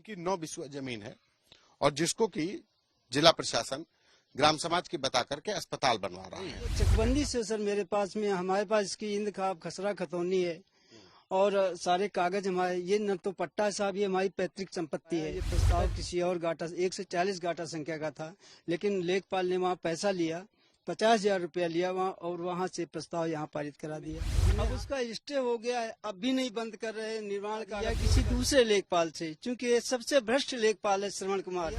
इनकी 9 बिस्वा जमीन है और जिसको कि जिला प्रशासन ग्राम समाज की बता करके अस्पताल बनवा रहा है। चकबंदी से सर मेरे पास में हमारे पास इसकी इंतखाब खसरा खतौनी है और सारे कागज हमारे, ये न तो पट्टा है साहब, ये हमारी पैतृक संपत्ति है। ये प्रस्ताव किसी और गाटा 1 से 40 गाटा संख्या का था, लेकिन लेखपाल ने वहाँ पैसा लिया, 50,000 रुपया लिया वहाँ, और वहाँ से प्रस्ताव यहाँ पारित करा दिया। अब उसका स्टे हो गया है, अब भी नहीं बंद कर रहे निर्माण का, या किसी दूसरे लेखपाल से, क्योंकि ये सबसे भ्रष्ट लेखपाल है श्रवण कुमार।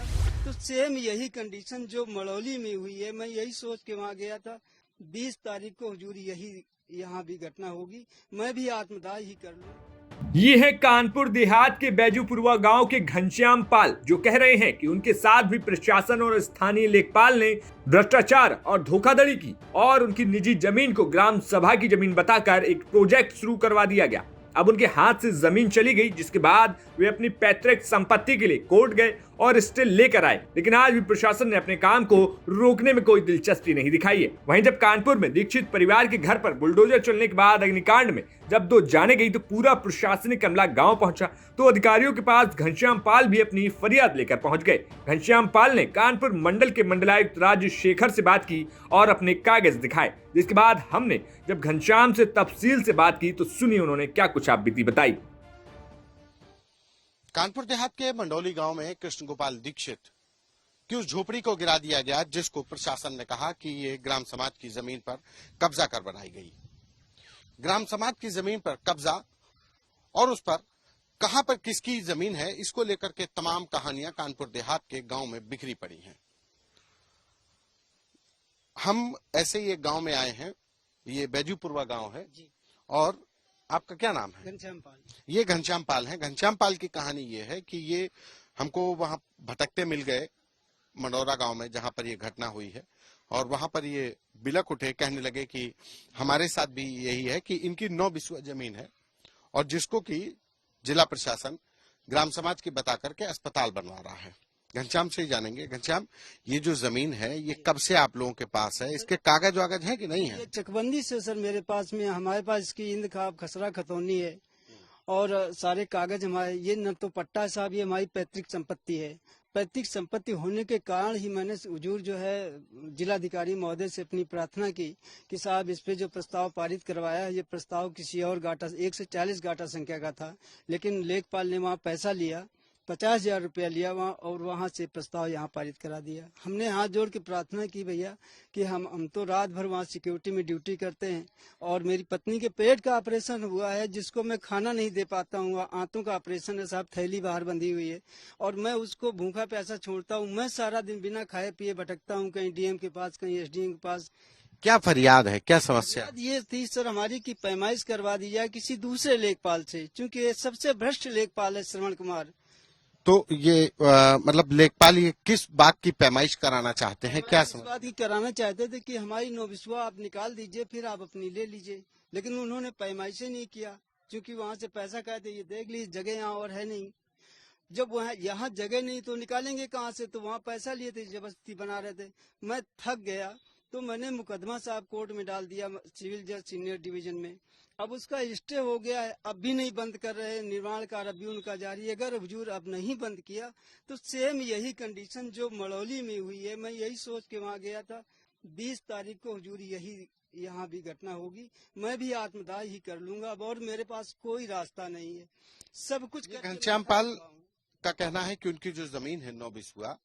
तो सेम यही कंडीशन जो मड़ौली में हुई है, मैं यही सोच के वहाँ गया था 20 तारीख को हुजूर यही यहाँ भी घटना होगी, मैं भी आत्मदाह ही कर लूँ। ये है कानपुर देहात के बैजूपुरवा गांव के घनश्याम पाल, जो कह रहे हैं कि उनके साथ भी प्रशासन और स्थानीय लेखपाल ने भ्रष्टाचार और धोखाधड़ी की और उनकी निजी जमीन को ग्राम सभा की जमीन बताकर एक प्रोजेक्ट शुरू करवा दिया गया। अब उनके हाथ से जमीन चली गई, जिसके बाद वे अपनी पैतृक संपत्ति के लिए कोर्ट गए और स्टे लेकर आए, लेकिन आज भी प्रशासन ने अपने काम को रोकने में कोई दिलचस्पी नहीं दिखाई है। वहीं जब कानपुर में दीक्षित परिवार के घर पर बुलडोजर चलने के बाद अग्निकांड में जब 2 जाने गई तो पूरा प्रशासनिक अमला गांव पहुंचा, तो अधिकारियों के पास घनश्याम पाल भी अपनी फरियाद लेकर पहुंच गए। घनश्याम पाल ने कानपुर मंडल के मंडलायुक्त राजशेखर से बात की और अपने कागज दिखाए, जिसके बाद हमने जब घनश्याम से तफसील से बात की तो सुनिए उन्होंने क्या कुछ आप बीती बताई। कानपुर देहात के मंडौली गांव में कृष्ण गोपाल दीक्षित की उस झोपड़ी को गिरा दिया गया, जिसको प्रशासन ने कहा कि ये ग्राम समाज की जमीन पर कब्जा कर बनाई गई। ग्राम समाज की जमीन पर कब्जा और उस पर कहां पर किसकी जमीन है, इसको लेकर के तमाम कहानियां कानपुर देहात के गांव में बिखरी पड़ी हैं। हम ऐसे ही एक गांव में आए हैं, ये बैजूपुरवा गांव है, और आपका क्या नाम है? घनश्याम पाल। ये घनश्याम पाल है। घनश्याम पाल की कहानी ये है कि ये हमको वहां भटकते मिल गए मंडौरा गांव में, जहां पर ये घटना हुई है, और वहां पर ये बिलक उठे, कहने लगे कि हमारे साथ भी यही है कि इनकी 9 बिस्वा जमीन है और जिसको कि जिला प्रशासन ग्राम समाज की बता करके अस्पताल बनवा रहा है। घनश्याम से ही जानेंगे। घनश्याम, ये जो जमीन है ये कब से आप लोगों के पास है? इसके कागज वागज हैं कि नहीं है? ये चकबंदी से सर मेरे पास में हमारे पास इसकी इंतखाब खसरा खतौनी है और सारे कागज हमारे, ये न तो पट्टा है साहब, ये हमारी पैतृक संपत्ति है। पैतृक संपत्ति होने के कारण ही मैंने हुजूर जो है जिलाधिकारी महोदय से अपनी प्रार्थना की कि साहब इस पे जो प्रस्ताव पारित करवाया है, ये प्रस्ताव किसी और गाटा 1 से 40 गाटा संख्या का था, लेकिन लेखपाल ने वहाँ पैसा लिया, 50,000 रुपया लिया वहाँ, और वहाँ से प्रस्ताव यहाँ पारित करा दिया। हमने हाथ जोड़ के प्रार्थना की भैया कि हम तो रात भर वहाँ सिक्योरिटी में ड्यूटी करते हैं और मेरी पत्नी के पेट का ऑपरेशन हुआ है, जिसको मैं खाना नहीं दे पाता हूँ। आंतों का ऑपरेशन है साहब, थैली बाहर बंधी हुई है और मैं उसको भूखा प्यासा छोड़ता हूँ। मैं सारा दिन बिना खाए पिए भटकता हूँ, कहीं डीएम के पास, कहीं एसडीएम के पास। क्या फरियाद है, क्या समस्या? ये थी सर हमारी की पैमाइश करवा दी जाए किसी दूसरे लेखपाल से, क्योंकि ये सबसे भ्रष्ट लेखपाल है श्रवण कुमार। तो ये मतलब लेखपाल ये किस बात की पैमाइश कराना चाहते हैं, क्या इस बात की कराना चाहते थे कि हमारी 9 बिस्वा आप निकाल दीजिए, फिर आप अपनी ले लीजिए, लेकिन उन्होंने पैमाइश नहीं किया, क्योंकि वहाँ से पैसा कहते ये देख लीजिए जगह यहाँ और है नहीं। जब वहाँ यहाँ जगह नहीं तो निकालेंगे कहाँ से? तो वहाँ पैसा लिए थे, जबरदस्ती बना रहे थे। मैं थक गया तो मैंने मुकदमा साहब कोर्ट में डाल दिया, सिविल जज सीनियर डिवीजन में। अब उसका स्टे हो गया है, अब भी नहीं बंद कर रहे, निर्माण कार्य अभी उनका जारी है। अगर हुजूर अब नहीं बंद किया तो सेम यही कंडीशन जो मड़ौली में हुई है, मैं यही सोच के वहाँ गया था 20 तारीख को हुजूर यही यहाँ भी घटना होगी, मैं भी आत्मदाह ही कर लूंगा। अब और मेरे पास कोई रास्ता नहीं है, सब कुछ। घनश्याम पाल का कहना है कि उनकी जो जमीन है 9 बिस्वा,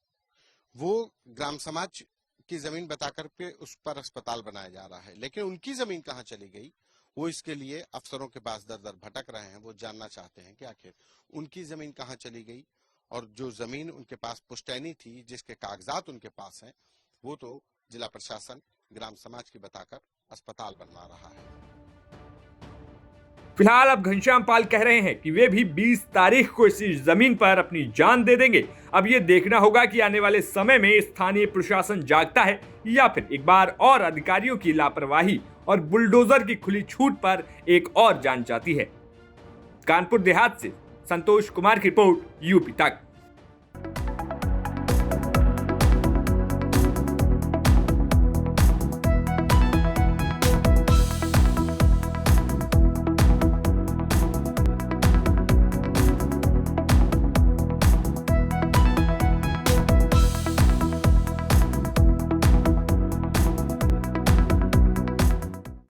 वो ग्राम समाज की जमीन बता करके उस पर अस्पताल बनाया जा रहा है, लेकिन उनकी जमीन कहाँ चली गई, वो इसके लिए अफसरों के पास दर दर भटक रहे हैं। वो जानना चाहते हैं कि आखिर उनकी जमीन कहाँ चली गई, और जो जमीन उनके पास पुश्तैनी थी, जिसके कागजात उनके पास हैं, वो तो जिला प्रशासन ग्राम समाज की बताकर अस्पताल बनवा रहा है। फिलहाल अब घनश्याम पाल कह रहे हैं कि वे भी 20 तारीख को इसी जमीन पर अपनी जान दे देंगे। अब ये देखना होगा कि आने वाले समय में स्थानीय प्रशासन जागता है या फिर एक बार और अधिकारियों की लापरवाही और बुलडोजर की खुली छूट पर एक और जान जाती है। कानपुर देहात से संतोष कुमार की रिपोर्ट, यूपी तक।